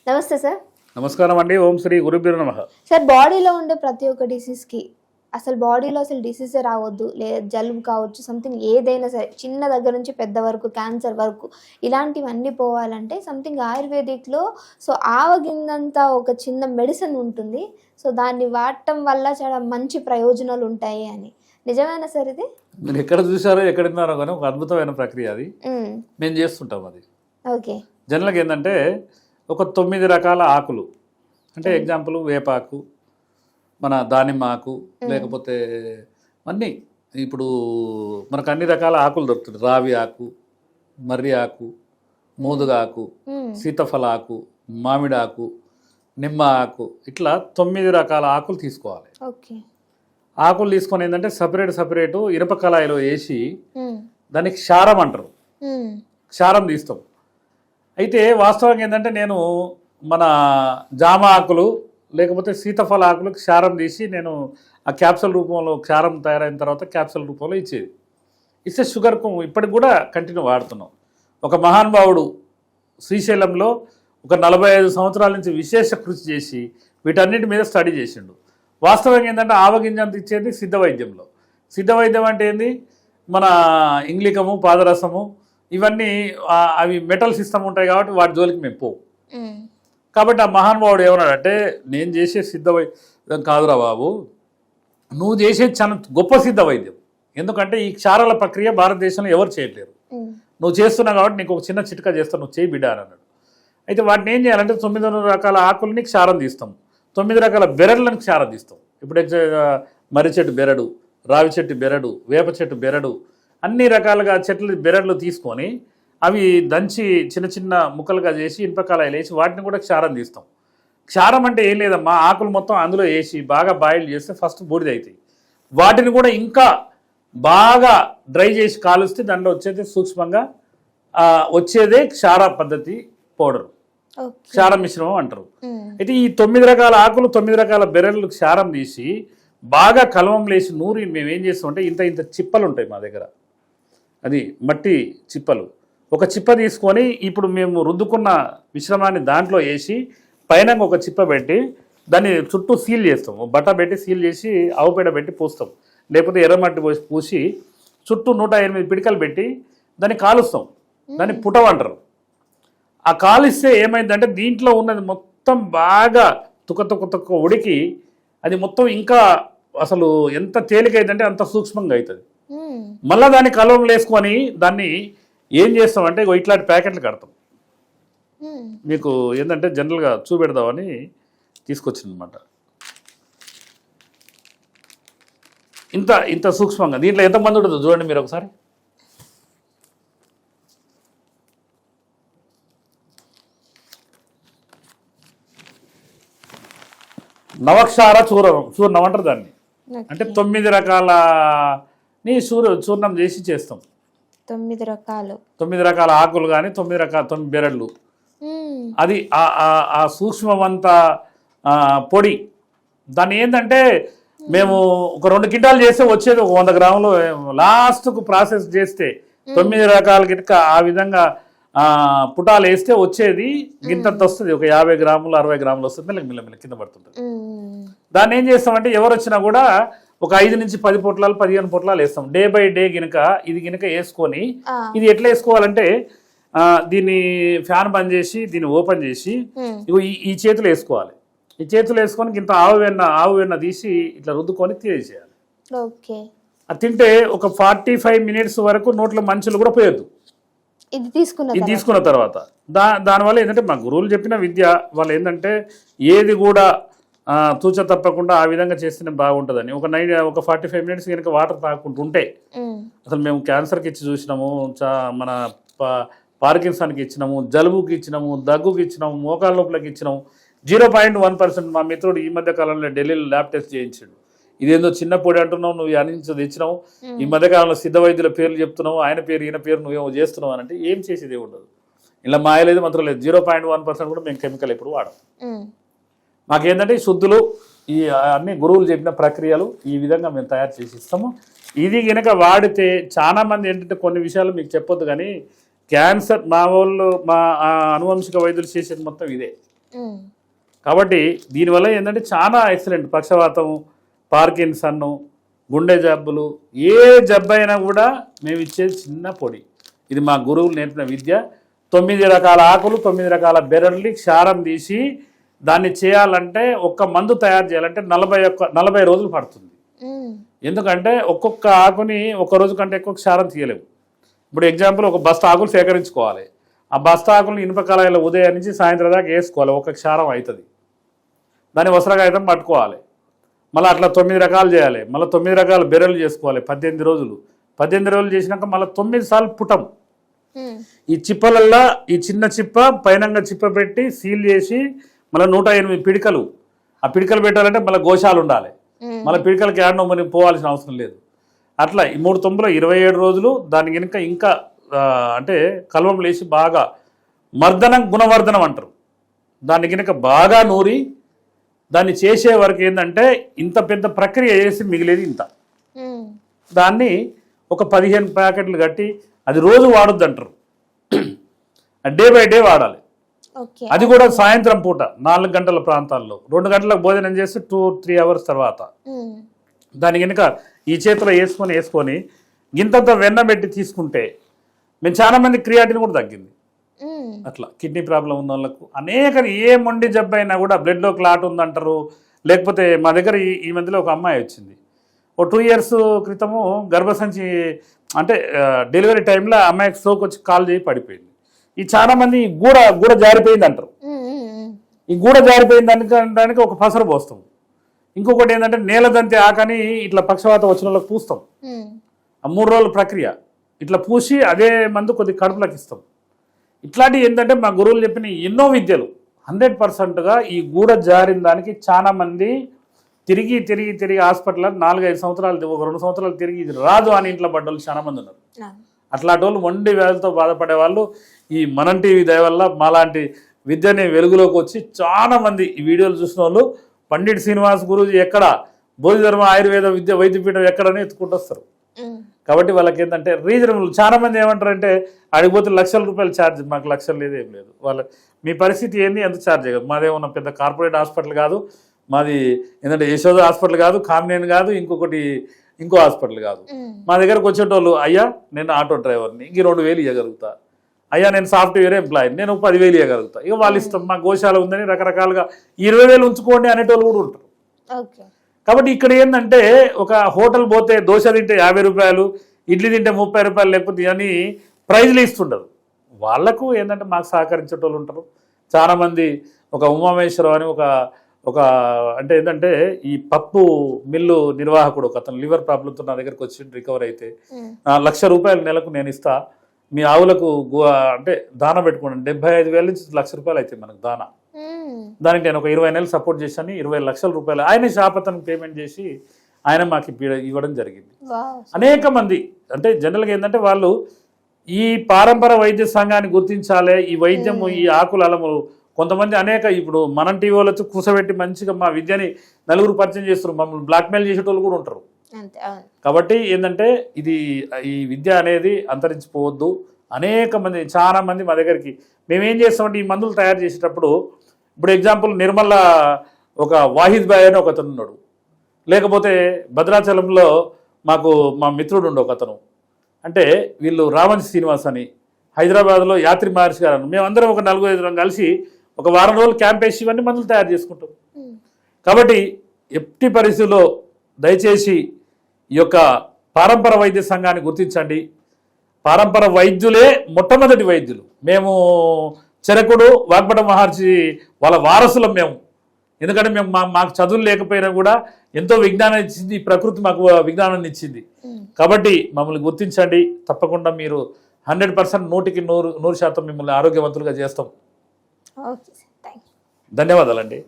నమస్తే సార్. నమస్కారం అండి. ఓం శ్రీ గురుభ్యో నమః. సార్, బాడీలో ఉండే ప్రతి ఒక్క డిసీజ్కి అసలు బాడీలో అసలు డిసీజే రావద్దు, లేదా జలుబు కావచ్చు, సంథింగ్ ఏదైనా సరే, చిన్న దగ్గర నుంచి పెద్ద వరకు, క్యాన్సర్ వరకు, ఇలాంటివన్నీ పోవాలంటే సంథింగ్ ఆయుర్వేదిక్లో ఆవగింజంత ఒక చిన్న మెడిసిన్ ఉంటుంది. సో దాన్ని వాడటం వల్ల చాలా మంచి ప్రయోజనాలు ఉంటాయి అని. నిజమేనా సార్ ఇది? మీరు ఎక్కడ చూసారో ఎక్కడ విన్నారో కానీ ఒక అద్భుతమైన ప్రక్రియ అది. మేము చేస్తుంటాం అది. ఓకే. జనరల్గా ఏంటంటే ఒక 9 రకాల ఆకులు, అంటే ఎగ్జాంపుల్ వేపాకు, మన దానిమ్మ ఆకు, లేకపోతే అన్నీ ఇప్పుడు మనకు అన్ని రకాల ఆకులు దొరుకుతుంది. రావి ఆకు, మర్రి ఆకు, మోదుగా ఆకు, సీతఫల ఆకు, మామిడి ఆకు, నిమ్మ ఆకు, ఇట్లా 9 రకాల ఆకులు తీసుకోవాలి. ఓకే. ఆకులు తీసుకొని ఏంటంటే సపరేటు ఇనుప కళాయిలో వేసి దానికి క్షారం అంటారు. క్షారం తీస్తాం. అయితే వాస్తవంగా ఏంటంటే నేను మన జామ ఆకులు లేకపోతే సీతఫల ఆకులకు క్షారం తీసి నేను ఆ క్యాప్సూల్ రూపంలో, క్షారం తయారైన తర్వాత క్యాప్సూల్ రూపంలో ఇచ్చేది. ఇస్తే షుగర్కు ఇప్పటికి కూడా కంటిన్యూ వాడుతున్నాం. ఒక మహానుభావుడు శ్రీశైలంలో ఒక 45 సంవత్సరాల నుంచి విశేష కృషి చేసి వీటన్నిటి మీద స్టడీ చేసిండు. వాస్తవంగా ఏంటంటే ఆవగింజంత ఇచ్చేది సిద్ధ వైద్యంలో. సిద్ధ వైద్యం అంటే ఏంది? మన ఇంగ్లికము, పాదరసము, ఇవన్నీ అవి మెటల్ సిస్టమ్ ఉంటాయి కాబట్టి వాటి జోలికి మేము పోవు. కాబట్టి ఆ మహానుభావుడు ఏమన్నాడంటే, నేను చేసే సిద్ధ వైద్యం కాదురా బాబు, నువ్వు చేసేది చాలా గొప్ప సిద్ధ వైద్యం. ఎందుకంటే ఈ క్షారాల ప్రక్రియ భారతదేశంలో ఎవరు చేయట్లేరు. నువ్వు చేస్తున్నావు కాబట్టి నీకు ఒక చిన్న చిట్కా చేస్తావు, నువ్వు చేయి బిడ్డ అని అన్నాడు. అయితే వాటిని ఏం చేయాలంటే 9 రకాల ఆకుల్ని క్షారం తీస్తాం, 9 రకాల బెరడులను క్షారం తీస్తాం. ఇప్పుడు మర్రి చెట్టు బెరడు, రావి చెట్టు బెరడు, వేప చెట్టు బెరడు, అన్ని రకాలుగా చెట్లు బెరడులు తీసుకొని అవి దంచి చిన్న చిన్న ముక్కలుగా చేసి ఇనుపకాయలు వేసి వాటిని కూడా క్షారం తీస్తాం. క్షారం అంటే ఏం లేదమ్మా, ఆకులు మొత్తం అందులో వేసి బాగా బాయిల్ చేస్తే ఫస్ట్ బూడిద అవుతాయి. వాటిని కూడా ఇంకా బాగా డ్రై చేసి కాలుస్తే దాంట్లో వచ్చేది సూక్ష్మంగా వచ్చేదే క్షార పద్ధతి పౌడర్, క్షార మిశ్రమం అంటారు. అయితే ఈ 9 రకాల ఆకులు, 9 రకాల బెరళ్ళు క్షారం తీసి బాగా కలవం లేసి నూరి మేము ఏం చేస్తామంటే ఇంత చిప్పలు ఉంటాయి మా దగ్గర, అది మట్టి చిప్పలు. ఒక చిప్ప తీసుకొని ఇప్పుడు మేము రుద్దుకున్న మిశ్రమాన్ని దాంట్లో వేసి పైన ఒక చిప్ప పెట్టి దాన్ని చుట్టూ సీల్ చేస్తాం. బట్ట పెట్టి సీల్ చేసి ఆవుపేడ పెట్టి పూస్తాం, లేకపోతే ఎర్రమట్టి పోసి పూసి చుట్టూ 108 పిడికలు పెట్టి దాన్ని కాలుస్తాం. దాన్ని పుటవ అంటారు. ఆ కాలిస్తే ఏమైందంటే దీంట్లో ఉన్నది మొత్తం బాగా తుక్క ఉడికి అది మొత్తం ఇంకా అసలు ఎంత తేలికైందంటే అంత సూక్ష్మంగా అవుతుంది. మళ్ళీ దాన్ని కలవం వేసుకొని దాన్ని ఏం చేస్తామంటే ఇట్లాంటి ప్యాకెట్లు కడతాం. మీకు ఏంటంటే జనరల్గా చూపెడదామని తీసుకొచ్చిందనమాట. ఇంత సూక్ష్మంగా దీంట్లో ఎంతమంది ఉంటుందో చూడండి మీరు ఒకసారి. నవక్షార చూర్ణం అంటారు దాన్ని. అంటే 9 రకాలని చూర్ణం చేసి చేస్తాం. 9 రకాల ఆకులు కానీ 9 బెరళ్ళు, అది ఆ సూక్ష్మమంతా పొడి. దాన్ని ఏంటంటే మేము ఒక 2 క్వింటాలు చేస్తే వచ్చేది ఒక 100 గ్రాములు. లాస్ట్కు ప్రాసెస్ చేస్తే 9 రకాల గిట్క ఆ విధంగా పుటాలు వేస్తే వచ్చేది గింతంత వస్తుంది. ఒక 50 గ్రాములు 60 గ్రాములు వస్తుంది, మెల్లమెల్ల కింద పడుతుంటుంది. దాన్ని ఏం చేస్తామంటే ఎవరు వచ్చినా కూడా ఒక 5 నుంచి 10 పొట్లాలు 15 పొట్లాలు వేస్తాం. డే బై డే ఇది గినక వేసుకొని, ఇది ఎట్లా వేసుకోవాలంటే దీన్ని ఫ్యాన్ బంద్ చేసి దీన్ని ఓపెన్ చేసి ఈ చేతులు వేసుకోవాలి. ఈ చేతులు వేసుకొని ఇంత ఆవు వెన్న తీసి ఇట్లా రుద్దుకొని తీసేయాలి. అది తింటే ఒక 45 మినిట్స్ వరకు నోట్లో మంచులు కూడా పోయొద్దు. ఇది తీసుకున్న తర్వాత దానివల్ల ఏంటంటే మా గురువులు చెప్పిన విద్య వాళ్ళు ఏంటంటే ఏది కూడా తూచ తప్పకుండా ఆ విధంగా చేస్తేనే బాగుంటుందని. ఒక 45 మినిట్స్ కనుక వాటర్ తాగుకుంటూ ఉంటే, అసలు మేము క్యాన్సర్కి ఇచ్చి చూసినాము, మన పార్కిన్సన్కి ఇచ్చినాము, జలుబుకి ఇచ్చినాము, దగ్గుకి ఇచ్చినాము, మోకాళ్ళ నొప్పులకి ఇచ్చినాము. 0.1% మా మిత్రుడు ఈ మధ్య కాలంలో ఢిల్లీలో ల్యాబ్ టెస్ట్ చేయించాడు. ఇదేందో చిన్న పొడి అంటున్నావు, నువ్వు అనించి తెచ్చినావు, ఈ మధ్యకాలంలో సిద్ధ వైద్యుల పేర్లు చెప్తున్నావు, ఆయన పేరు ఈయన పేరు నువ్వేమో చేస్తున్నావు అని అంటే ఏం చేసేది ఉండదు. ఇలా మాయలేదు మంత్రం లేదు. 0.1% కూడా మేము కెమికల్ ఎప్పుడు వాడం. మాకేంటంటే శుద్ధులు ఈ అన్ని గురువులు చెప్పిన ప్రక్రియలు ఈ విధంగా మేము తయారు చేసి ఇస్తాము. ఇది కనుక వాడితే చాలా మంది ఏంటంటే కొన్ని విషయాలు మీకు చెప్పొద్దు కానీ క్యాన్సర్ మా వాళ్ళు మా అనువంశిక వైద్యులు చేసేది మొత్తం ఇదే. కాబట్టి దీనివల్ల ఏంటంటే చాలా ఎక్సలెంట్. పక్షవాతం, పార్కిన్సన్, గుండె జబ్బులు, ఏ జబ్బు అయినా కూడా మేము ఇచ్చేది చిన్న పొడి. ఇది మా గురువులు నేర్పిన విద్య. 9 రకాల ఆకులు, 9 రకాల బెరళ్ళి క్షారం తీసి దాన్ని చేయాలంటే ఒక్క మందు తయారు చేయాలంటే 40 రోజులు పడుతుంది. ఎందుకంటే ఒక్కొక్క ఆకుని ఒక్క రోజు కంటే ఎక్కువ క్షారం తీయలేము. ఇప్పుడు ఎగ్జాంపుల్ ఒక బస్తా ఆకులు సేకరించుకోవాలి. ఆ బస్తా ఆకులను ఇనుప కళాయిలో ఉదయం నుంచి సాయంత్రం దాకా వేసుకోవాలి. ఒక క్షారం అవుతుంది. దాన్ని వస్త్రకాగితం పట్టుకోవాలి. మళ్ళీ అట్లా 9 రకాలు చేయాలి. మళ్ళీ 9 రకాల బెరలు చేసుకోవాలి 18 రోజులు. 18 రోజులు చేసినాక మళ్ళీ 9 సార్లు పుటం. ఈ చిప్పలల్లో ఈ చిన్న చిప్ప పైనంగా చిప్ప పెట్టి సీల్ చేసి మళ్ళీ 108 పిడికలు. ఆ పిడికలు పెట్టాలంటే మళ్ళీ గోశాలు ఉండాలి. మళ్ళీ పిడికలకి ఏడనో మనం పోవాల్సిన అవసరం లేదు. అట్లా ఈ 3 తొంభులో 27 రోజులు దాని కనుక ఇంకా అంటే కల్వం లేచి బాగా మర్దనం గుణవర్ధనం అంటారు. దాన్ని కనుక బాగా నూరి దాన్ని చేసే వరకు ఏంటంటే ఇంత పెద్ద ప్రక్రియ చేసి మిగిలేది ఇంత. దాన్ని ఒక 15 ప్యాకెట్లు కట్టి అది రోజు వాడొద్దు అంటారు. డే బై డే వాడాలి. అది కూడా సాయంత్రం పూట 4 గంటల ప్రాంతాల్లో 2 గంటలకు భోజనం చేసి 2-3 అవర్స్ తర్వాత దాని కనుక ఈ చేతిలో వేసుకొని ఇంతంత వెన్న పెట్టి తీసుకుంటే మేము చాలా మంది క్రియాటిన్ కూడా తగ్గింది. అట్లా కిడ్నీ ప్రాబ్లం ఉన్న వాళ్ళకు అనేక ఏ మొండి జబ్బు అయినా కూడా బ్లడ్లో క్లాట్ ఉందంటారు. లేకపోతే మా దగ్గర ఈ మధ్యలో ఒక అమ్మాయి వచ్చింది. 2 years క్రితము గర్భసంచి అంటే డెలివరీ టైంలో అమ్మాయికి స్ట్రోక్ వచ్చి కాలు చేయి పడిపోయింది. ఈ చాలా మంది గూడ జారిపోయింది అంటారు. ఈ గూడ జారిపోయింది దానికి ఒక పసరు పోస్తాం. ఇంకొకటి ఏంటంటే నేలదంతి ఆకని ఇట్లా పక్షవాతం వచ్చిన వాళ్ళకి పూస్తాం. ఆ 3 రోజుల ప్రక్రియ ఇట్లా పూసి అదే మందు కొద్ది కడుపులకు ఇస్తాం. ఇట్లాంటివి ఏంటంటే మా గురువులు చెప్పిన ఎన్నో విద్యలు 100%గా ఈ గూడ జారిన దానికి చాలా మంది తిరిగి హాస్పిటల్ 4-5 సంవత్సరాలు 2 సంవత్సరాలు తిరిగి ఇది రాదు అని ఇంట్లో పడ్డోళ్ళు చాలా మంది ఉన్నారు. అట్లాంటి వాళ్ళు మొండి వ్యాధులతో బాధపడే వాళ్ళు ఈ మనం టీవీ దయ వల్ల మాలాంటి విద్యని వెలుగులోకి వచ్చి చాలా మంది ఈ వీడియోలు చూసిన వాళ్ళు పండిట్ శ్రీనివాస్ గురూజీ ఎక్కడ, బోధిధర్మ ఆయుర్వేద వైద్యపీఠం ఎక్కడని ఎత్తుకుంటూ వస్తారు. కాబట్టి వాళ్ళకి ఏంటంటే రీజనబుల్. చాలా మంది ఏమంటారంటే అడిగిపోతే లక్షల రూపాయలు ఛార్జ్, మాకు లక్షలు లేదు ఏం లేదు. మీ పరిస్థితి ఏంది, ఎంత ఛార్జ్ చేయగలరు? మాదేమన్నా పెద్ద కార్పొరేట్ హాస్పిటల్ కాదు, మాది ఏంటంటే యశోద హాస్పిటల్ కాదు, కామినేని కాదు, ఇంకో హాస్పిటల్ కాదు. మా దగ్గరకు వచ్చేటోళ్ళు అయ్యా నేను ఆటో డ్రైవర్ని, ఇంక 2,000 ఇవ్వగలుగుతా, అయ్యా నేను సాఫ్ట్వేర్ ఎంప్లాయీ నేను 10,000 ఇవ్వగలుగుతా. ఇక వాళ్ళు ఇష్టం, మా గోశాల ఉందని రకరకాలుగా 20,000 ఉంచుకోండి అనేటోళ్ళు కూడా ఉంటారు. కాబట్టి ఇక్కడ ఏంటంటే ఒక హోటల్ పోతే దోశ తింటే 50 రూపాయలు, ఇడ్లీ తింటే 30 రూపాయలు, లేకపోతే అని ప్రైజ్లు ఇస్తుండరు. వాళ్లకు ఏంటంటే మాకు సహకరించేటోళ్ళు ఉంటారు చాలామంది. ఒక ఉమామేశ్వరం అని ఒక అంటే ఏంటంటే ఈ పప్పు మిల్లు నిర్వాహకుడు ఒక అతను లివర్ ప్రాబ్లంతో నా దగ్గరకు వచ్చి రికవర్ అయితే 1,00,000 రూపాయలు నెలకు నేను ఇస్తా, మీ ఆవులకు అంటే దానా పెట్టుకోండి, 75,000 నుంచి 1,00,000 రూపాయలు అయితే మనకు దానా. దానికి నేను ఒక 20 నెలలు సపోర్ట్ చేశాను. 20 లక్షల రూపాయలు ఆయన షాపతను పేమెంట్ చేసి ఆయన మాకు ఇవ్వడం జరిగింది. అనేక మంది అంటే జనరల్గా ఏంటంటే వాళ్ళు ఈ పారంపర వైద్య సంఘాన్ని గుర్తించాలి. ఈ వైద్యము ఈ ఆకుల అలములు కొంతమంది అనేక ఇప్పుడు మనం టీవీ వాళ్ళతో కూసబెట్టి మంచిగా మా విద్యని నలుగురు పరిచయం చేస్తారు, మమ్మల్ని బ్లాక్మెయిల్ చేసేటోళ్ళు కూడా ఉంటారు. కాబట్టి ఏంటంటే ఈ విద్య అనేది అంతరించిపోవద్దు. అనేక మంది చాలా మంది మా దగ్గరికి మేమేం చేస్తామంటే ఈ మందులు తయారు చేసేటప్పుడు ఇప్పుడు ఎగ్జాంపుల్ నిర్మల ఒక వాహిద్ బాయ్ అని ఒకతను ఉన్నాడు, లేకపోతే భద్రాచలంలో మా మిత్రుడు ఉండే ఒకతను, అంటే వీళ్ళు రామంచి శ్రీనివాస్ అని, హైదరాబాద్లో యాత్రి మహర్షి గారు అని, మేమందరం ఒక 4-5 కలిసి ఒక వారం రోజులు క్యాంప్ వేసి ఇవన్నీ మందులు తయారు చేసుకుంటాం. కాబట్టి ఎట్టి పరిస్థితుల్లో దయచేసి ఈ యొక్క పారంపర వైద్య సంఘాన్ని గుర్తించండి. పారంపర వైద్యులే మొట్టమొదటి వైద్యులు. మేము చరకుడు వాగ్భట మహర్షి వాళ్ళ వారసులం మేము. ఎందుకంటే మేము మాకు చదువులు లేకపోయినా కూడా ఎంతో విజ్ఞానం ఇచ్చింది ఈ ప్రకృతి, మాకు విజ్ఞానాన్ని ఇచ్చింది. కాబట్టి మమ్మల్ని గుర్తించండి. తప్పకుండా మీరు 100% 100% మిమ్మల్ని ఆరోగ్యవంతులుగా చేస్తాం. ధన్యవాదాలండి.